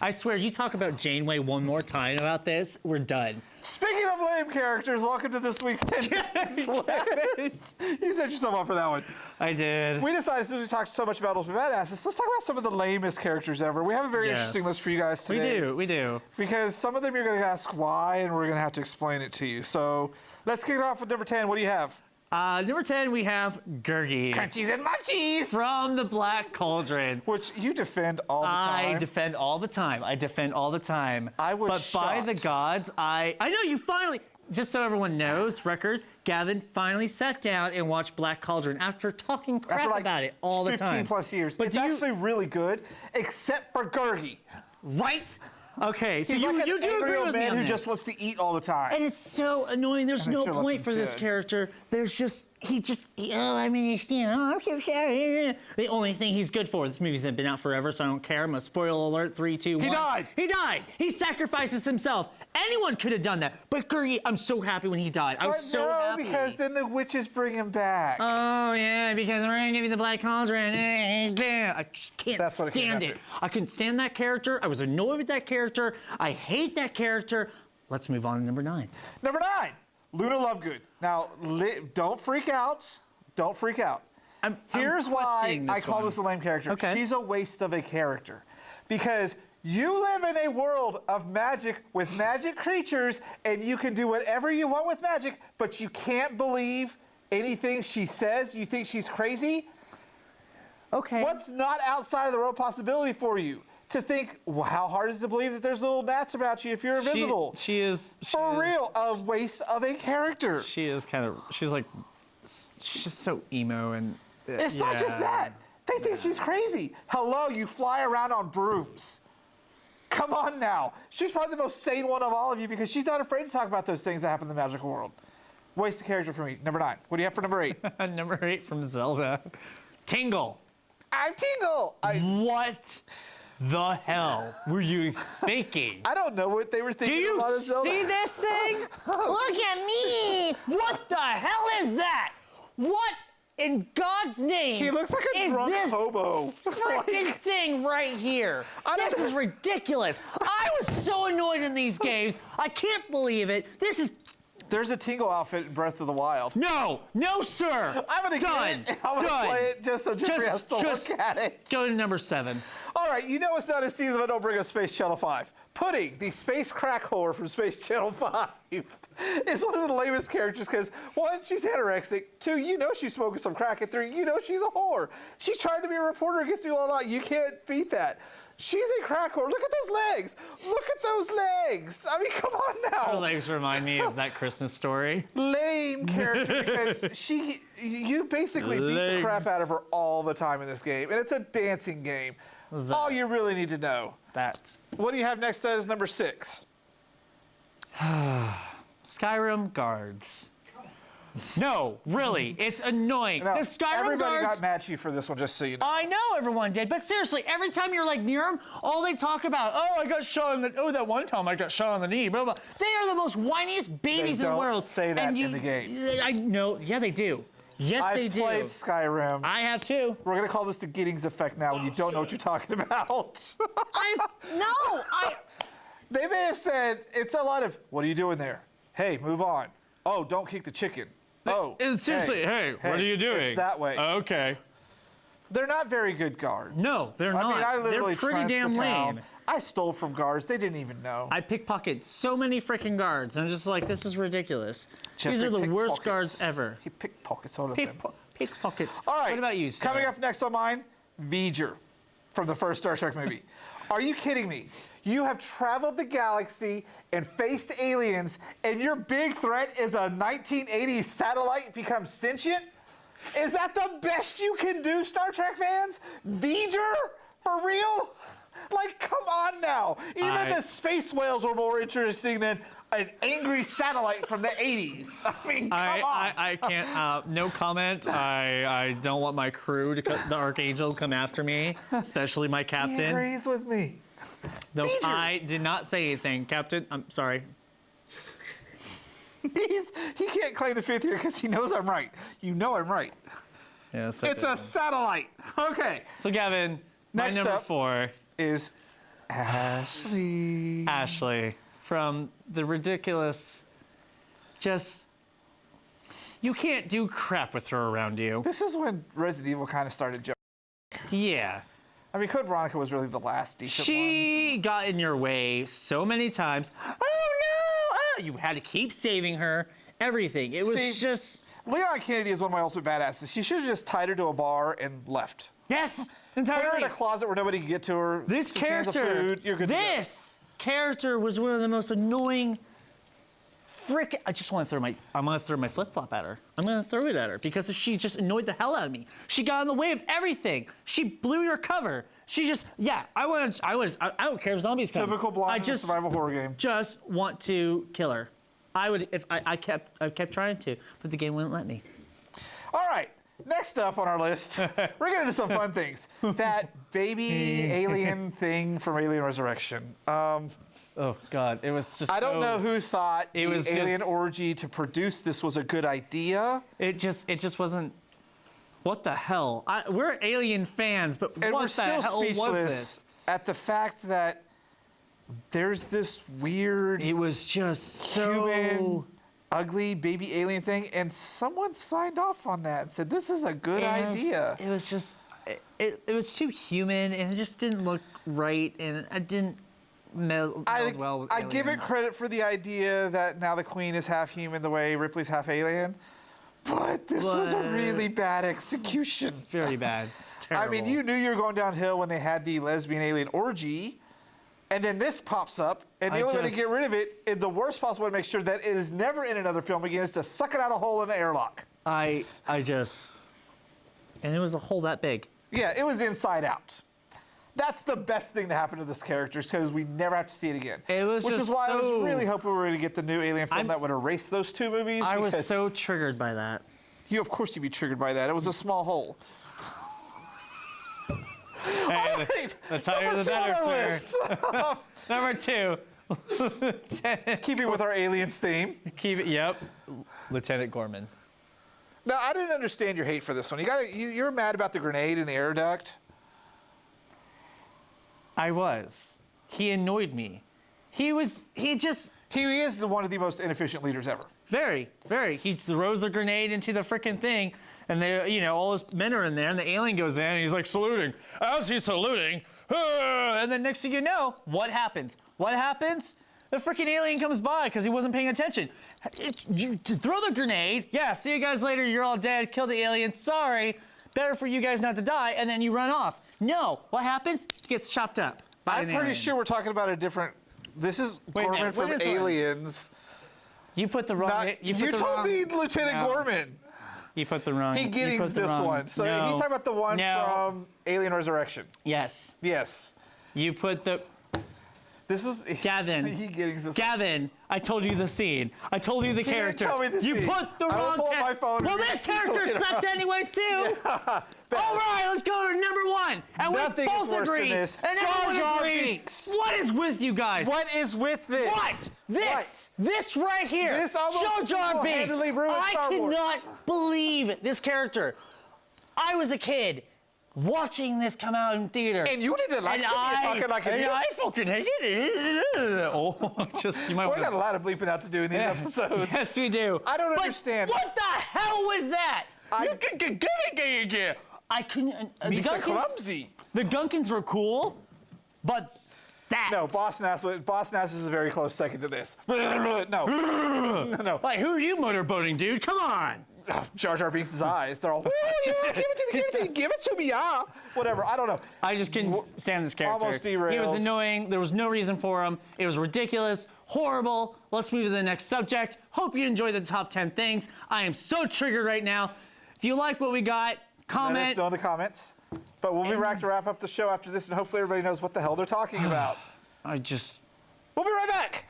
I swear, you talk about Janeway one more time about this, we're done. Speaking of lame characters, welcome to this week's 10 Minutes list. You set yourself up for that one. I did. We decided, since we talked so much about Ultimate Badasses, let's talk about some of the lamest characters ever. We have a very interesting list for you guys today. We do. Because some of them you're going to ask why, and we're going to have to explain it to you. So let's kick it off with number 10. What do you have? Number 10, we have Gurgi. Crunchies and munchies! From the Black Cauldron. Which you defend all the time. I defend all the time. I was But shocked. by the gods, I know you finally, just so everyone knows, record, Gavin finally sat down and watched Black Cauldron after talking crap about it all the time. 15 plus years. But it's actually really good, except for Gurgi. Right? Okay, so He's you like do an agree angry with old me man on who this. just wants to eat all the time. And it's so annoying. There's no point for this character. There's just, oh, I mean, I'm so sorry. The only thing he's good for, this movie's been out forever, so I don't care. I'm a spoiler alert, 3, 2, 1. He died. He died. He sacrifices himself. Anyone could have done that. But Gurgi, I'm so happy when he died. I was so happy. Because then the witches bring him back. Oh, yeah, because we're going to give you the Black Cauldron. I can't stand it. I couldn't stand that character. I was annoyed with that character. I hate that character. Let's move on to number 9. Number 9, Luna Lovegood. Now, don't freak out. Don't freak out. Here's why I call this a lame character. Okay. She's a waste of a character. Because you live in a world of magic with magic creatures, and you can do whatever you want with magic, but you can't believe anything she says. You think she's crazy? Okay. What's not outside of the realm of possibility for you? To think, well, how hard is it to believe that there's little gnats about you if you're invisible? She is. For real, a waste of a character. She is kind of, she's just so emo and. It's not just that. They think she's crazy. Hello, you fly around on brooms. Come on now. She's probably the most sane one of all of you because she's not afraid to talk about those things that happen in the magical world. Waste of character for me. Number 9. What do you have for number 8? Number 8 from Zelda. Tingle. I'm Tingle. What the hell were you thinking? I don't know what they were thinking. Do you about Zelda. see this thing? Look at me. What the hell is that? What in God's name? He looks like a drunk hobo. Freaking thing right here. This is ridiculous. I was so annoyed in these games. I can't believe it. This is. There's a Tingle outfit in Breath of the Wild. No, sir. I'm gonna get it. I'm gonna play it just so Jeffrey has to look at it. Go to number 7. All right, you know it's not a season if I don't bring up Space Channel 5. Pudding, the space crack whore from Space Channel 5, is one of the lamest characters because, 1, she's anorexic. 2, you know she's smoking some crack. And 3, you know she's a whore. She's trying to be a reporter against you all out. You can't beat that. She's a crack whore. Look at those legs. Look at those legs. I mean, come on now. Her legs remind me of that Christmas Story. Lame character because you basically beat the crap out of her all the time in this game. And it's a dancing game. All you really need to know. That. What do you have next as number 6? Skyrim guards. No, really, it's annoying. Now, the Skyrim everybody guards, got mad at you for this one, just so you know. I know everyone did, but seriously, every time you're like near them, all they talk about, oh, I got shot on the, oh, that one time I got shot on the knee, blah, blah. They are the most whiniest babies in the world. Say that in the game. I know, yeah, they do. Yes, they do. I've played Skyrim. I have too. We're gonna call this the Giddings effect now when you don't know what you're talking about. They may have said, it's a lot of, what are you doing there? Hey, move on. Oh, don't kick the chicken. Oh, seriously, hey, what are you doing? It's that way. Okay. They're not very good guards. No, they're not. I mean, I literally they're pretty damn lame. I stole from guards. They didn't even know. I pickpocketed so many freaking guards. I'm just like, this is ridiculous. These are the worst guards ever. He pickpockets all of them. Pickpockets. All right. What about you, sir? Coming up next on mine, V'ger from the first Star Trek movie. Are you kidding me? You have traveled the galaxy and faced aliens, and your big threat is a 1980s satellite become sentient? Is that the best you can do, Star Trek fans? V'ger? For real? Like, come on now. Even the space whales are more interesting than an angry satellite from the 80s. I mean, come on. I can't, no comment. I don't want my crew, the Archangel, to come after me, especially my captain. He agrees with me. No, I did not say anything. Captain, I'm sorry. He can't claim the fifth here because he knows I'm right. You know I'm right. Yes, it's a satellite. Okay. So, Gavin, next my number up 4 is Ashley. Ashley from the ridiculous, just, you can't do crap with her around you. This is when Resident Evil kind of started jumping. Yeah. I mean, Code Veronica was really the last decent one. She got in your way so many times. Oh no! Oh, you had to keep saving her. Everything. It was just. Leon Kennedy is one of my ultimate badasses. She should have just tied her to a bar and left. Yes, Put entirely. her in a closet where nobody could get to her. This some cans of character. food, you're good to go. This character was one of the most annoying. I just want to throw I'm gonna throw my flip flop at her. I'm gonna throw it at her because she just annoyed the hell out of me. She got in the way of everything. She blew your cover. She just, I don't care if zombies come. Typical blind survival horror game. Just want to kill her. I would if I kept trying to, but the game wouldn't let me. All right, next up on our list, we're getting into some fun things. That baby alien thing from Alien Resurrection. Oh God, it was just. I don't know who thought the was alien just- orgy to produce this was a good idea. It just wasn't. What the hell? We're Alien fans, but And what we're the still hell was this? speechless at the fact that there's this weird It was just so. human, ugly baby alien thing, and someone signed off on that and said, this is a good idea. It was just. It was too human, and it just didn't look right, and it didn't meld well with I give it aliens. credit for the idea that now the queen is half human the way Ripley's half alien, but this was a But- really bad execution. Very bad. Terrible. I mean, you knew you were going downhill when they had the lesbian alien orgy, and then this pops up, and the only way to get rid of it, in the worst possible way to make sure that it is never in another film again, is to suck it out a hole in an airlock. And it was a hole that big. Yeah, it was Inside Out. That's the best thing to happen to this character, because we never have to see it again. It was Which just is why I was so- really hoping we were going to get the new Alien film that would erase those two movies. I was because so triggered by that. of course you'd be triggered by that. It was a small hole. Hey, All right, the tighter number the two on better, our sir. list. Number 2. Keeping with our aliens theme. Keep it. Yep. Lieutenant Gorman. Now, I didn't understand your hate for this one. You're mad about the grenade in the air duct. I was. He annoyed me. He is One of the most inefficient leaders ever. very. He throws the grenade into the frickin' thing, and all his men are in there, and the alien goes in, and he's like saluting. As he's saluting, and then next thing you know, what happens? The frickin' alien comes by because he wasn't paying attention. You throw the grenade. Yeah, see you guys later. You're all dead. Kill the alien. Sorry. Better for you guys not to die, and then you run off. No, what happens? He gets chopped up. I'm pretty sure we're talking about a different. This is Wait a Gorman minute, from what is one? Aliens. You put the wrong. You told me Lieutenant No. Gorman. You put the wrong. He you getting put the this wrong- one. So no. he's talking about the one No. from Alien Resurrection. Yes. Yes. You put the. This is Gavin. He getting this. Gavin, I told you the scene. I told you the didn't character. tell me the you scene. put the I will wrong pull up my phone Well, and this read it. character sucked anyways too. All right, let's go to number 1. And Nothing we is both worse than agree. this. And Jar everyone Jar agrees. Binks. What is with you guys? What is with this? What? What? This right here. This almost Jar Jar Binks. single-handedly ruined I Star Wars. cannot believe this character. I was a kid watching this come out in theaters. And you didn't like And it. You're talking like an idiot. I fucking hated it. Oh, you might We want got a lot of bleeping out to do in these episodes. Yes, we do. I don't But understand. What the hell was that? I couldn't. The Mr. Gunkins, Clumsy. the Gunkins were cool, but that. No, Boss Nass is a very close second to this. No. No. Like, who are you motorboating, dude? Come on. Jar Jar Binks' eyes. They're all, yeah, give it to me, yeah. Whatever, I don't know. I just couldn't stand this character. Almost He was derailed. annoying. There was no reason for him. It was ridiculous, horrible. Let's move to the next subject. Hope you enjoy the top 10 things. I am so triggered right now. If you like what we got, Let us comment. know in the comments. But we'll be back to wrap up the show after this, and hopefully everybody knows what the hell they're talking about. I just. We'll be right back.